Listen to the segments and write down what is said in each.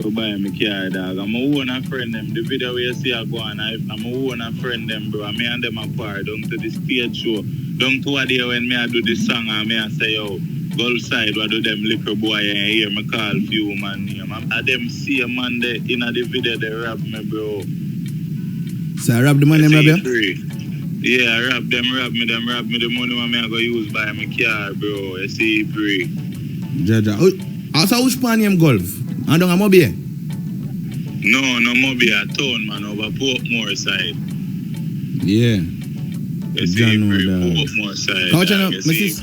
to buy me car, dog. I'm a own a friend them. The video where you see I go on, I'm a own a friend them, bro. Me and them apart down to the stage show. Down to a day when me I do this song and me I say, yo, Gulf side, what do them liquor boy and hear me call few man name. I them see a man there in the video they rap me, bro. So I rap the man them rap you? Yeah, I rap them me the money when me I go use buy my car, bro. You see free. Jaja. Also which pan name Gulf? I don't have Mobile. No Mobile, town man over Portmore side. Yeah. You see free, Portmore side. Come on, Mrs.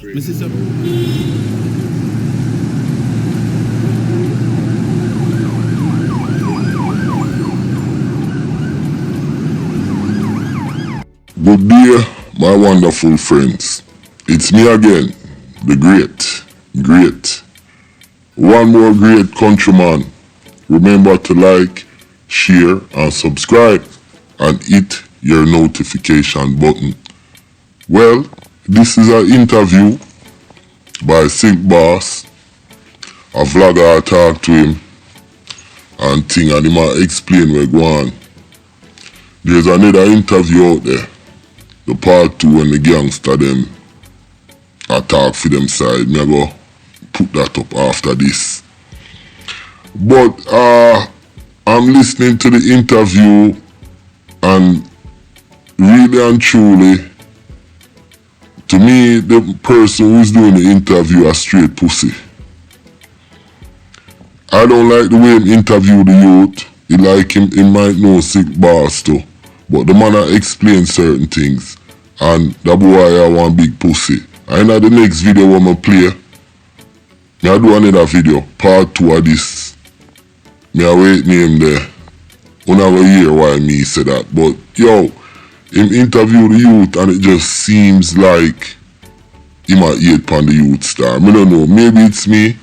Good day, my wonderful friends. It's me again, the great. One more great countryman. Remember to like, share, and subscribe, and hit your notification button. Well, this is an interview by Silk Boss. A vlogger talk to him, and thing, and he might explain where go on. There's another interview out there. The part 2 when the gangster them attack for them side. Me go put that up after this. But I'm listening to the interview and really and truly, to me, the person who's doing the interview a straight pussy. I don't like the way he interview the youth. He like him, he might know Sick Boss too. But the man explain certain things. And that boy I want big pussy. And in the next video when I play, I do another video, part 2 of this. Me I wait name there. I never hear why me say that. But yo, him interview the youth and it just seems like he might hate on the youth star. I don't know, maybe it's me.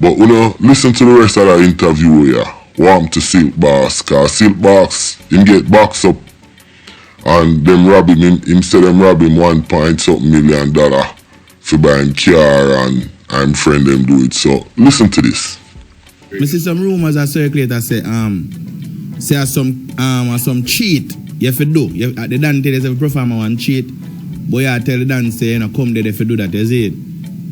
But listen to the rest of that interview here. Warm to Silk Boss. Cause Silk Boss, him get boxed up. And them rob him said them rob him $1.something million for buying car and I'm friend them do it. So listen to this. I see some rumors that circulate that say some cheat you have to do. The dance there's a performer one cheat, but you tell the dance say come there if you do that, you see it.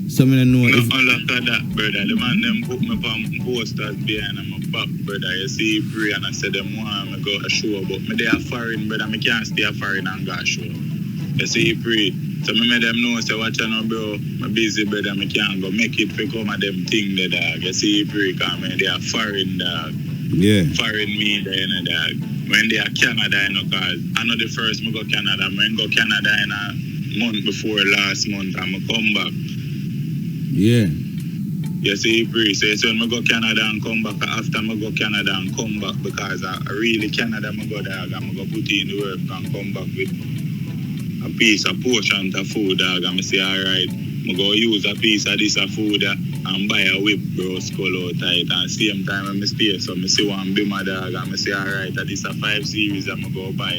So I don't know if after that, brother, the man them put me on posters behind my back, brother. You see free and I said them want me go a show, but me they are foreign, brother. Me can't stay a foreign and go a show. You see free. So me make them know say watch out, bro. Me busy, brother. Me can't go make it for come at them thing the dog. You see free, cause me they are foreign dog. Yeah. Foreign me there, dog. When they are Canada, cause I know the first me go Canada. Me go Canada in a month before last month and me come back. Yeah. You see, free. So when I go Canada and come back, after I go Canada and come back, because I really Canada, I go there, I'm going to put in the work and come back with a portion of food, dog. I'm say, all right, I'm going to use a piece of this food and buy a whip, bro, skull out tight. And same time when I stay, so I see one bimmer, dog, and I say, all right, this a 5 series I'm going to go buy.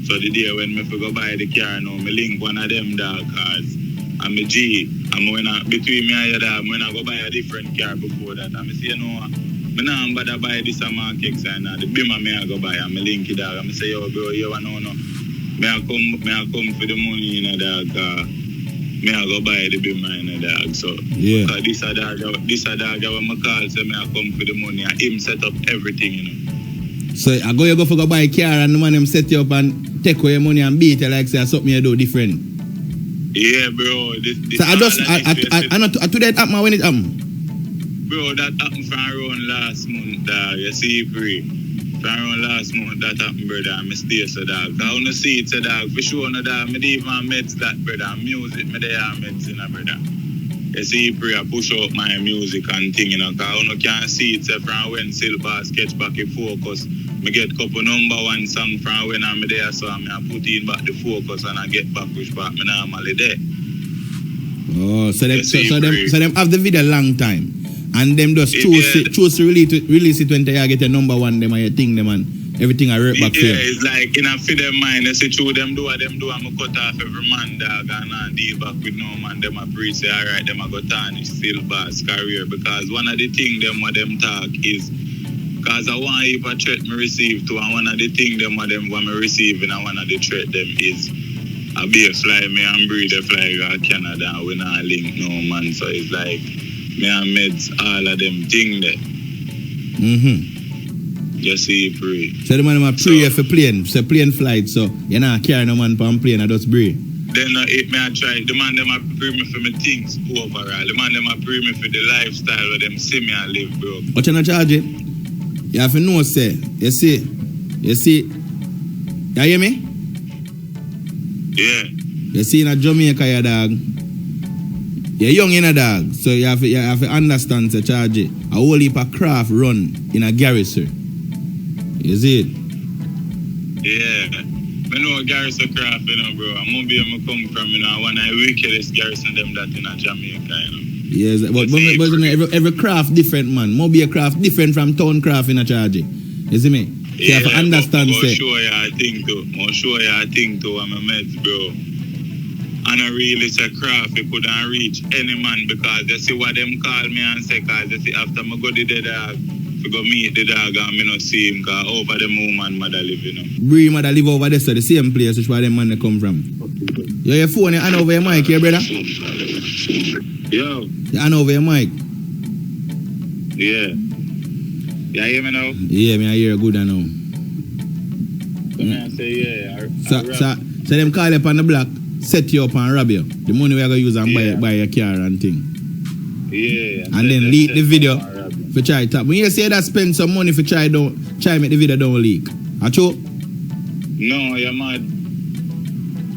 So the day when I go buy the car now, I link one of them, dog, because I'm a G. Between me and your dad, when I go buy a different car before that, I'm say, I'm not bother buy this a market and the bimmer me I go buy, I'm a link it, dog. I'm say, yo, bro, you want no. Me I come for the money, dog. Me I go buy the bimmer, dog. So, yeah. This a dog when I call, so me I come for the money and him set up everything, So you go for go buy a car and the man them set you up and take away your money and beat you like say something you do different. Yeah, bro. So I not to that happen when it happen. Bro, that happened from around last month, dog. You see, free. From around last month, that happened, brother. I'm stay so, dog. I want to see it, so, dog. For sure, no, dog. Me even meds that, brother. Music, me they are meds, brother. You see, free. I push out my music and thing, Cause I can't see it, so, from when Silver sketch back in focus. Me get couple number 1 song from when I'm there, so I put in back the focus and I get back push back me normally there. Oh, so them have the video long time. And them just choose to release it when they get a number 1, them and you think them and everything I work back for. Yeah, it's like in a for them mind, they say through them do what them do, I'm a cut off every man, dog, and deal back with no man, them a preach, say alright, them a go tarnish Silver's career, because one of the things them what them talk is Because I want heap of threat me receive too, and one of the things them what me receiving and one of the threat them is I be a fly me and breed a fly go Canada and we not link no man. So it's like me and meds all of them thing there. Just see pray. So the man pray for plane. So plane flight, so you not carry no man on plane, I just pray. Then it me I try. The man them a pray me for my things overall. The man them a pray me for the lifestyle where them see me and live, bro. What you not charge it? You have to know, say. You see. You hear me? Yeah. You see in a Jamaica, your dog. You're young in a dog, so you have to understand the charge it. A whole heap of craft run in a garrison. You see it? Yeah. I know garrison craft, you know, bro. I'm gonna be able to come from, you know, one of the wickedest garrison them that in a Jamaica, you know. Yes, but every craft different, man. Maybe a craft different from town craft in a charge. You see me? So you have to understand, say. Sure, yeah, I think too. I'm a meds, bro. And I really say craft, it couldn't reach any man because they see what them call me and say, because they see after I go to the dog, I go meet the dog and I not see him because over the woman mother live, you know. Bree mother live over there, so the same place which where them man they come from. You have your phone, you hand over your mic here, brother? Yo. You hand over your mic? Yeah. You hear me now? Yeah, me I hear good now. I say, yeah. So them call you up on the block, set you up and rob you. The money we are going to use and buy your car and thing. Yeah. And then leak the video for try tap. When you say that spend some money for try make the video don't leak. Acho? No, you're mad.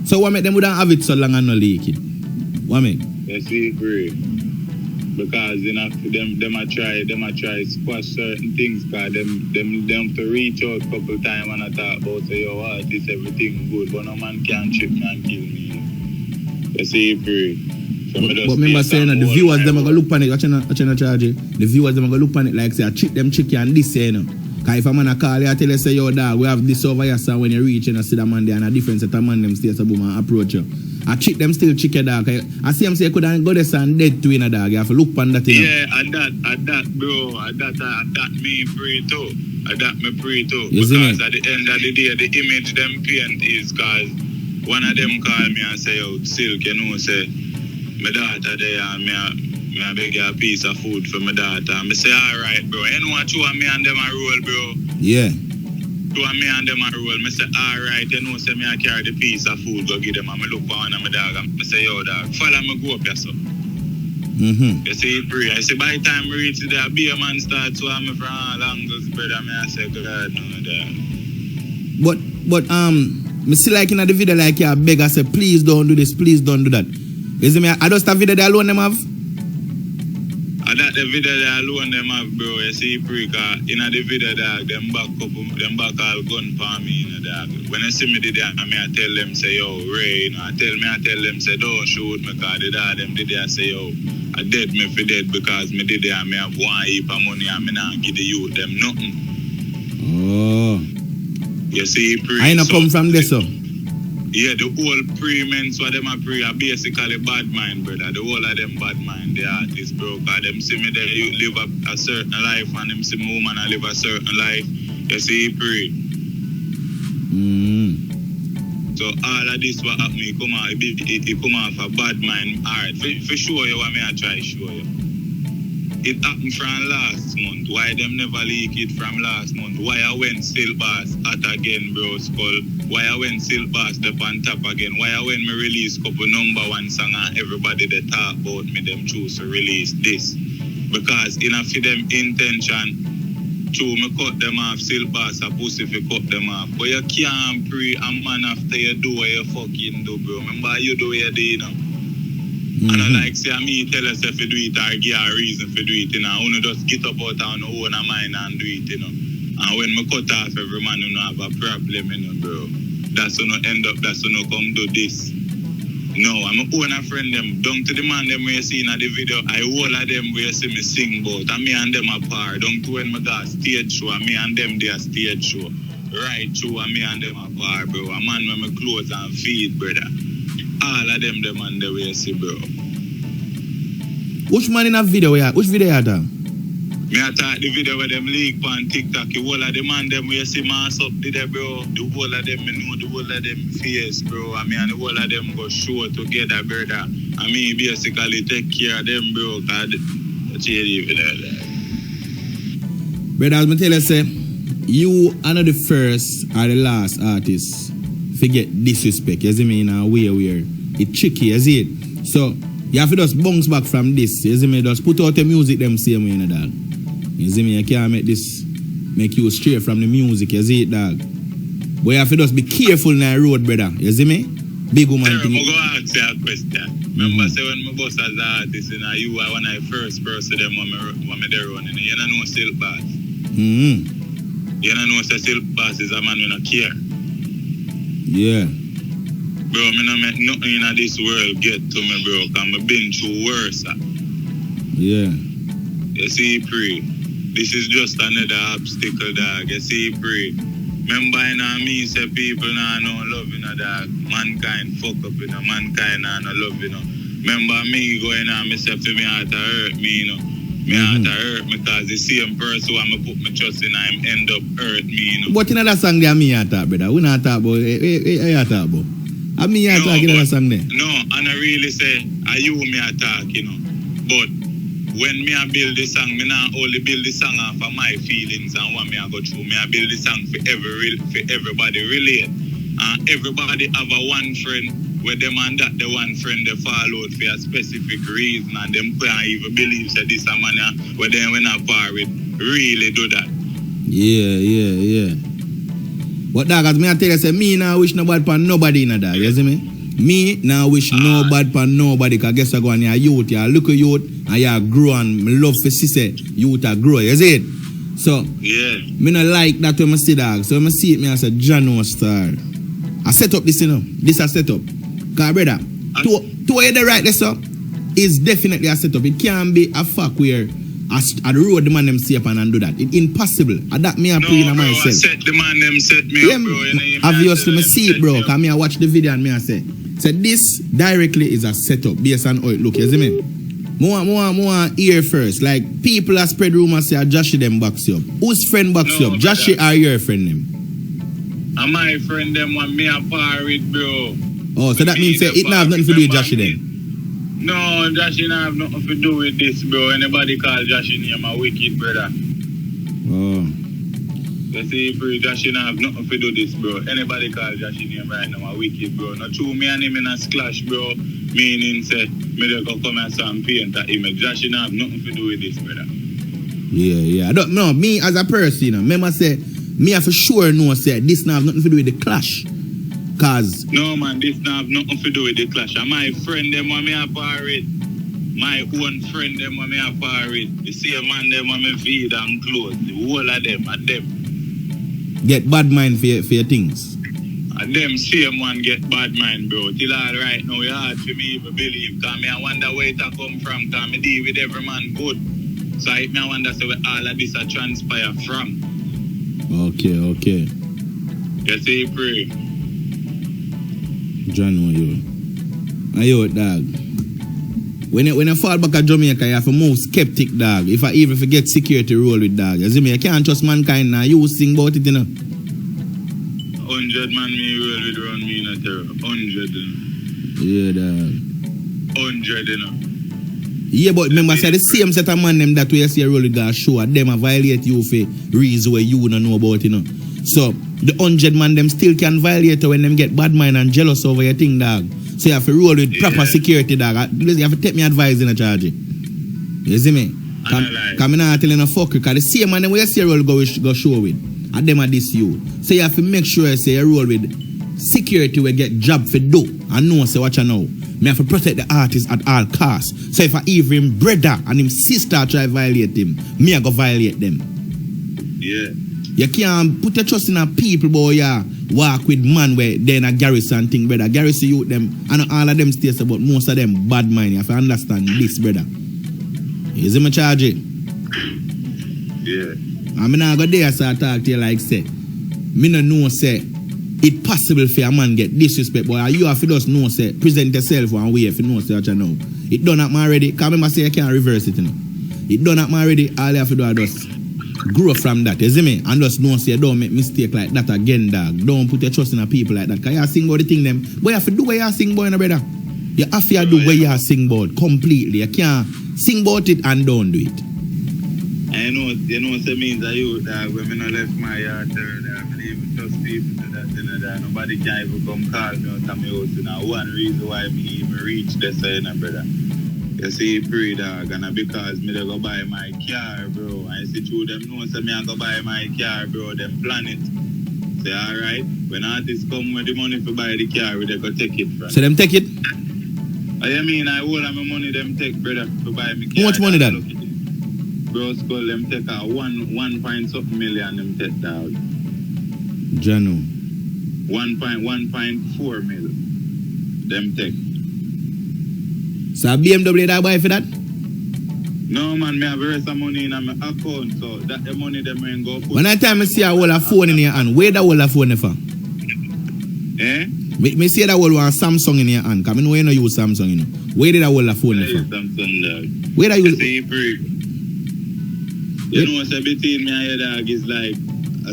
So what make them wouldn't have it so long and not leak it? What make? Yes, we agree. Because you know them I try squash certain things because them to reach out a couple times and I talk about say yo artist everything good but no man can trick me and kill me. You see free. So but remember saying that the viewers them are gonna look on it, watching charge it. The viewers them are gonna look on it like say I cheat them chicken and this say you know. Cause if a man a call you I tell you say yo dog we have this over here so when you reach and I see that man there and a different set of man them stay so boom and approach you. I cheat them still chicken dog. I see them say you couldn't go there and dead to in a dog. You have to look on that you know. Yeah, at that bro, at that me pray too. At that me pray too. You because at the end of the day the image them paint is cause one of them call me and say yo Silk you know say my daughter there and me I beg you a piece of food for my daughter. And I say alright bro. You know what you and me and them a roll bro? Yeah. You and me and them a roll. I say alright you know say me I carry the piece of food go give them and I look for one of my dog and I say yo dog follow me go up here so. You see pray. I say by the time we reach there be a man start to have me from all angles brother me I say God no dog. But me see like in the video like you beg I say please don't do this, please don't do that. Is it me I just that video they alone them have? I that the video they alone them have bro, you see Prika, in the video dog, them back all gun for me in the dog. When I see me did that, I tell them say yo Ray, you know, I tell them say don't shoot me cause the dog them did that say yo I dead me for dead because me did that me have one heap of money and me not give the youth them nothing. Oh. You see Prika. I ain't come from this so. Yeah, the whole pre-mens what them a pre are basically bad mind, brother. The whole of them bad mind, the artists, bro. Cause them see me there, you live a certain life and them see me woman and live a certain life. You see, pre. So all of this what happen, it come off a bad mind. Alright, for sure you what me I try show you. It happened from last month. Why them never leak it from last month? Why I went still bass at again, bro, Skull? Why I went still bass up on top again? Why I went me release couple number one song and everybody that talk about me them choose to release this? Because in a for them intention, true me cut them off still bass a pussy if you cut them off. But you can't pray a man after you do what you fucking do, bro. Remember you do what you do, you know? And I like say me tell us if you do it or give a reason for do it, you know. Only just get up out on your own mind and do it, you know. And when me cut off every man, you know, have a problem, you know, bro. That's when you end up, that's when you come do this. No, I'm own a friend them. Down to the man them where you see in the video, I all of them where you see me sing about. And me and them apart. Down to when me got stage show, and me and them there stage show. Right through, and me and them apart, bro. A man when me clothes and feed, brother. All of them and the way you see, bro. Which man in that video? Which video you had? Me attack the video where them leak on TikTok. The whole of them man them where you see mass up there, bro. The whole of them, me know the whole of them face, bro. I mean, and the whole of them go show together, brother. I mean, basically take care of them, bro. Cause that's it. Brother, as I tell you, say, you are not the first or the last artist to get disrespect. You see me in a way where it's tricky, you see it? So, you have to just bounce back from this. You see me? Just put out the music them same way, you know, dog. You see me? You can't make you stray from the music. You see it, dog? But you have to just be careful in the road, brother. You see me? Big woman thing. I'm going to ask you a question. Remember, say when my boss as an artist, you know, you are one of the first person them when me there running. You don't know Silk Bass. You don't know Silk Bass is a man who don't care. Yeah. Bro, me not make nothing in this world get to me, bro, because I've been through worse. Yeah. You see, Pre, this is just another obstacle, dog. You see, Pre. Remember, you know, me say people now no love, you know, dog. Mankind fuck up, you know. Mankind now no love, you know. Remember me going on myself to me heart to hurt me, you know. Me heart to hurt me because the same person who I'm put my trust in him end up hurt me, you know. But in that song there, me talk, brother. We not talk about, I talk about. I mean, I talk in that song there. No, and I really say, are you me attack, you know. But when me I build this song, me not only build this song off of my feelings and what me I go through. Me I build this song for everybody relate. And everybody have a one friend where them and that the one friend they follow for a specific reason and them can't even believe that this a man where them when I par with really do that. Yeah. But dog, as me I tell you, say me now wish no bad for nobody in a dog, you see me? Me now wish no bad for nobody, because guess what going on, you're youth, you're look at youth, and you're grow, and me love to see say youth are grow, you see it? So, yeah. Me not like that when I see dog, so when I see it, me I say, John no star. I set up this, you know, this a set up. Because brother, to where the right this up, is definitely a set up. It can't be a fuck where at the road the man them see up and do that. It's impossible. And that me a play in myself. I set the man them set me up, bro. Obviously, me see it, bro. Because me I watch the video and me I say this directly is a setup based on how it look. You see me? More hear first. Like people are spread rumors say Joshy them box you up. Whose friend box you up? Joshy or your friend them? And my friend them want me a par with, bro. Oh, so that means say it not have nothing to do with Joshy then. No, Joshy not have nothing to do with this, bro. Anybody call Joshy name a wicked brother. Oh. You see, bro, Joshy not have nothing to do this, bro. Anybody call Joshy name right now a wicked, bro. Not true, me and him in a clash, bro. Meaning, say, me they go come and some paint that image. Joshy not have nothing to do with this, brother. Yeah. I don't know. Me as a person, you know, remember say, me have for sure know say this not have nothing to do with the clash. Cause no man, this not have nothing to do with the clash. And my friend them want me a par with. My own friend them want me a par with. The same man them want me feed and clothes. The whole of them and them. Get bad mind for your things. And them same one get bad mind, bro. Till all right now, it's hard for me even believe. Cause me I wonder where it a come from. Cause me deal with every man good. So me I wonder say where all of this a transpire from. Okay. You see, pray. John, you dog. When you fall back at Jamaica, you have a more skeptic dog. If I even forget security role with dog, you see me, I can't trust mankind now. You sing about it, you know. 100 man me roll with around me in a terror. 100, you know. Yeah, dog. 100, you know. Yeah, but remember, say the same set of man them that we see a roll with dog show, them a violate you for reasons where you don't know about, you know. So, the 100 man them still can violate when them get bad mind and jealous over your thing, dog. So you have to roll with proper security, dog. You have to take me advice in a charge. You see me? Come in and tell you no fuck, because the same man them where you see a roll go show with, and them are this you. So you have to make sure you say you roll with security will get job for do and know say what you know. Me have to protect the artist at all costs. So if I even brother and him sister try violate him, me I go violate them. Yeah. You can't put your trust in a people, boy, yeah. Walk with man where they in a garrison thing, brother. Garrison youth them, and all of them states, but most of them bad mind. You have to understand this, brother. You see me charge it? Yeah. I'm not go there, so I talk to you like say. Me no know, say, it possible for a man get disrespect, but you have to just know, say, present yourself one way if you know, say what you know. It done happen already, because remember say you can't reverse it, you know. It done happen already. All you have to do is just grow from that. You see me? And just don't say, don't make mistake like that again, dog. Don't put your trust in a people like that. Because you sing about the thing them. But you have to do what you sing about, brother. You have to do what you sing about completely. You can't sing about it and don't do it. I know, what means that you, dog, when I left my yard there, I believe trust people to that, nobody can even come call me out of my house. Now, one reason why me even reach this, brother. You see, pray, dog, and because me they go buy my car, bro. And you see, through them know, so me I go buy my car, bro, them plan it. Say, alright, when artists come with the money to buy the car, they go take it from. So them take it? I mean, I hold on my money, them take, brother, to buy me car. How much money that? Bro, school, them take a 1 point something million, them take, dog. Jano. 1.4 mil, them take. So a BMW that buy for that? No man, me have the rest of money in my account, so that the money them ain't go put. When I time I see a whole of phone in your hand, where that whole of phone for? Eh? Me see that whole one Samsung in your hand, because I know you don't use Samsung, you know. Where did that whole of phone for? Samsung, dog. Where that you... You know what's between me and your dog is like,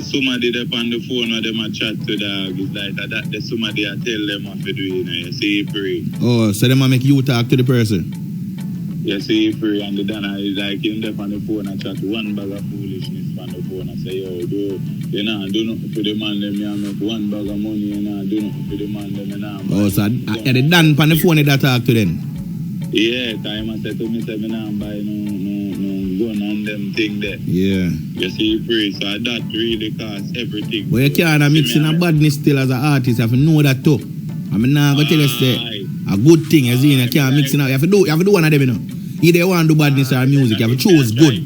somebody up on the phone or them a chat to dog, it's like that the somebody I tell them what to do, you know, you see pray. Oh, so them a make you talk to the person? You see pray, and the Dana is like him up on the phone and chat one bag of foolishness on the phone and say, yo, do nothing for the man, them you make one bag of money, you know, do nothing for the man, them you know. Oh, so the Dan on the phone that talk to them? Yeah, time I said to me, say, me nah buy no gun and them thing there. Yeah. You see, pray, so that really costs everything. But you can't mix in a badness still as an artist. You have to know that too. I mean, now go tell you say a good thing. You see, you can't mix it out. You have to do one of them, you know. Either you want to do badness or music, you have to choose good.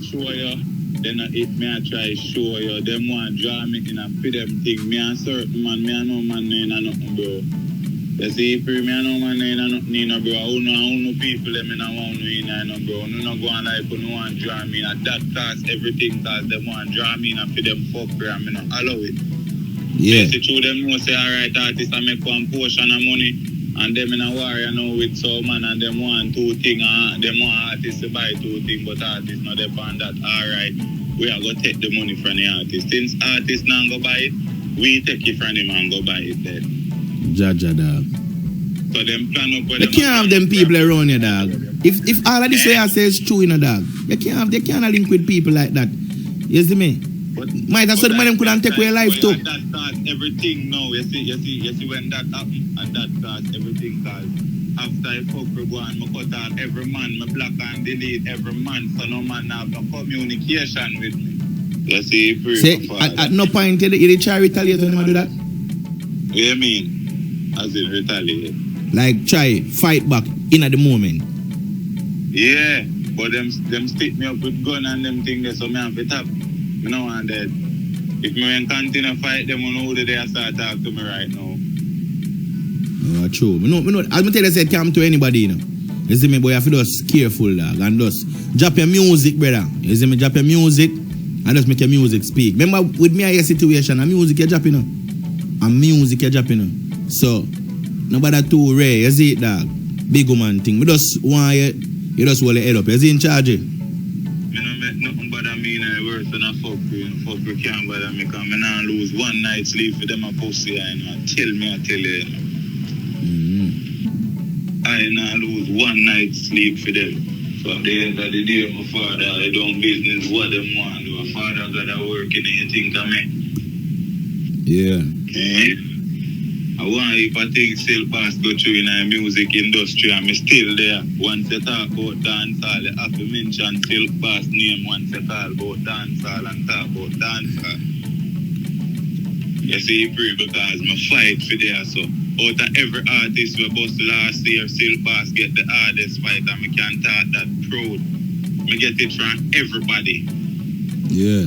Then it may I try show you. Them want draw me in a fit them thing. Me a certain man, me a no man in a nothing, bro. You see, me a no man in a nothing, bro. I know people them in a one in a no, bro. No go on like you want draw me. And that cost everything cause them want draw me in a fit them fuck bro. And me not allow it. Yeah. You see, them know say alright artists I make one portion of money. And them in a warrior now with some man and them want two things. Them want artists to buy two things, but artists not depend that. Alright, we are going to take the money from the artist. Since artists not go buy it, we take it from them and go buy it then. Jaja, dog. So them plan up with you can't have them people around you, dog. If all of this way I say is true, you know, dog. They can't link with people like that. You see me? Might have said them couldn't take away life too. That starts everything now. You see when that happens, and that starts everything. Cause after I fuck with one, I cut off every man, I block and delete every man, so no man have no communication with me. You see, at no point did you try to retaliate when you do that? What do you mean? As in retaliate? Like try fight back in at the moment. Yeah, but them stick me up with gun and them things, so me have to tap. I know I'm dead. If me continue to fight them, I know who they start talk to me right now. Oh, true. I know. As I tell you, say come to anybody, you know. You see me, boy, you have to just careful, dog, and just drop your music, brother. You see me, drop your music, and just make your music speak. Remember, with me, I hear situation, and music you drop, you know. And music you drop, you know. So, nobody too rare, you see it, dog. Big woman thing. We just want you just hold your head up. You see in charge, Me no make nothing bother me in a worse than a fuck you. Fuck you can't bother me, because me not lose one night's sleep for them a pussy, you know. Tell me, I tell you, you know. I not lose one night's sleep for them. So at the end of the day, my father, I don't business what them want to do. My father got to work in it, you think of me? Yeah. I want if I think still pass go through in the music industry and I'm still there. Once you talk about dancehall, you have to mention still pass name once you talk about dancehall and talk about dancehall. You see, pray because my fight for there, so out of every artist we bust last year, still pass get the hardest fight and we can talk that proud. Me get it from everybody. Yeah.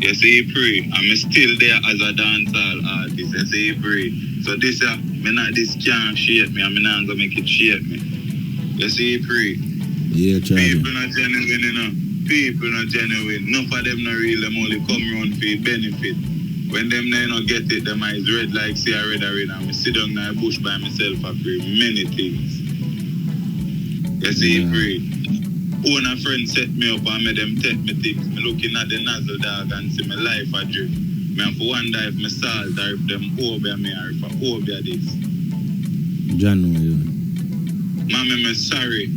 You see, pray, I'm still there as a dancehall artist. You see, pray. So this can't shape me, and I'm not gonna make it shape me. You see, pray. Yeah, Charlie. People not genuine, you know. People not genuine. None of them not real. Them only come around for benefit. When them they not get it, them eyes red like see a red arena. I sit down in the bush by myself. I pray many things. You see, pray. own a friend set me up and made them take me things. Me looking at the nozzle dog and see my life a drift. Me have to wonder if me salt or if them obey me or if I obey this. John, yeah. Mommy, me sorry.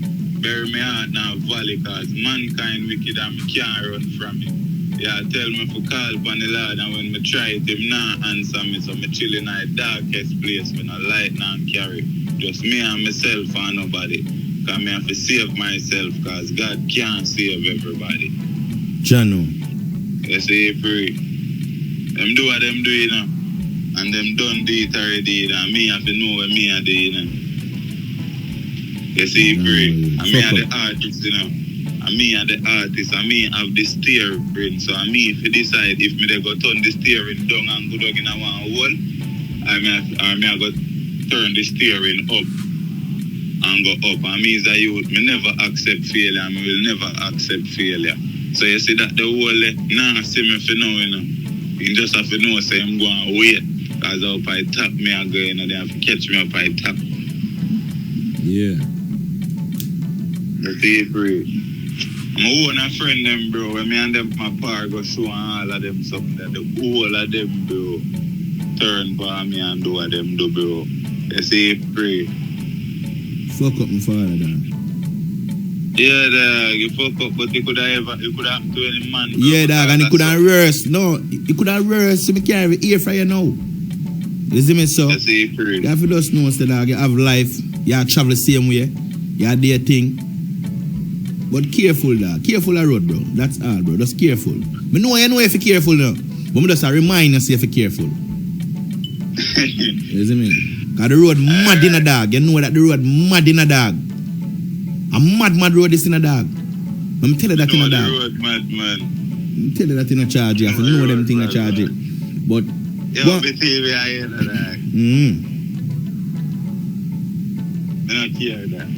Bury me heart now valley cause mankind wicked and me can't run from it. Yeah, tell me to call upon the Lord and when me try it, him not answer me. So me chill in the darkest place when I light now carry. Just me and myself and nobody. Cause me have to save myself cause God can't save everybody. Jano. You see, free. Them do what them do, you know. And them done do it already, and me have to know what me are doing, you know. You see, free. And me are the artist, you know. And me are the artist, and me have the steering. So and me if you decide if me they go turn the steering down and go down in a one hole, or me I go turn the steering up and go up. And me as a youth, me never accept failure, and me will never accept failure. So you see that the whole nah see me for now, you know. You just have to know say I'm going to wait. Because up I tap me again and they have to catch me up I tap. Yeah. That's it, free. I'm own a friend them, bro. When me and them my par go show and all of them something that the whole of them, bro, turn for me and do what them do, bro. You see, free. Fuck up my father, dog. Yeah, dog, you fuck up, but you could have happened to any man. Bro, yeah, dog, and he could have reversed. No, he could have reversed, so me can't even hear from you now. You see me, so? You see, free. You have to just know, so, dog, you have life, you have travel the same way, you have their thing. But careful, dog. Careful the road, bro. That's all, bro. Just careful. Me know you know if you're careful now. But me just a remind you if you're careful. You see me? Because the road mad in a dog. You know that the road mad in a dog. A mad road is in a dog. I'm tell you that in a dog. The road mad, man. I'm tell you that in a charge. You have to know them thing a charge it. But yeah, be TV I hear that. I don't care that.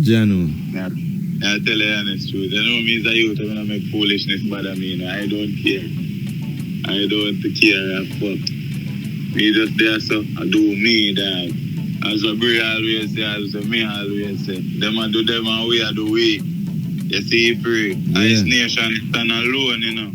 Jano. I tell you the honest truth. You know me as a youth when I make foolishness bother me. I don't care. I don't care a fuck. Me just there so I do me, dog. As a Bray always say, as a me always say. Them I do them and we I do we. You see, free. Yeah. Ice Nation stand alone, you know.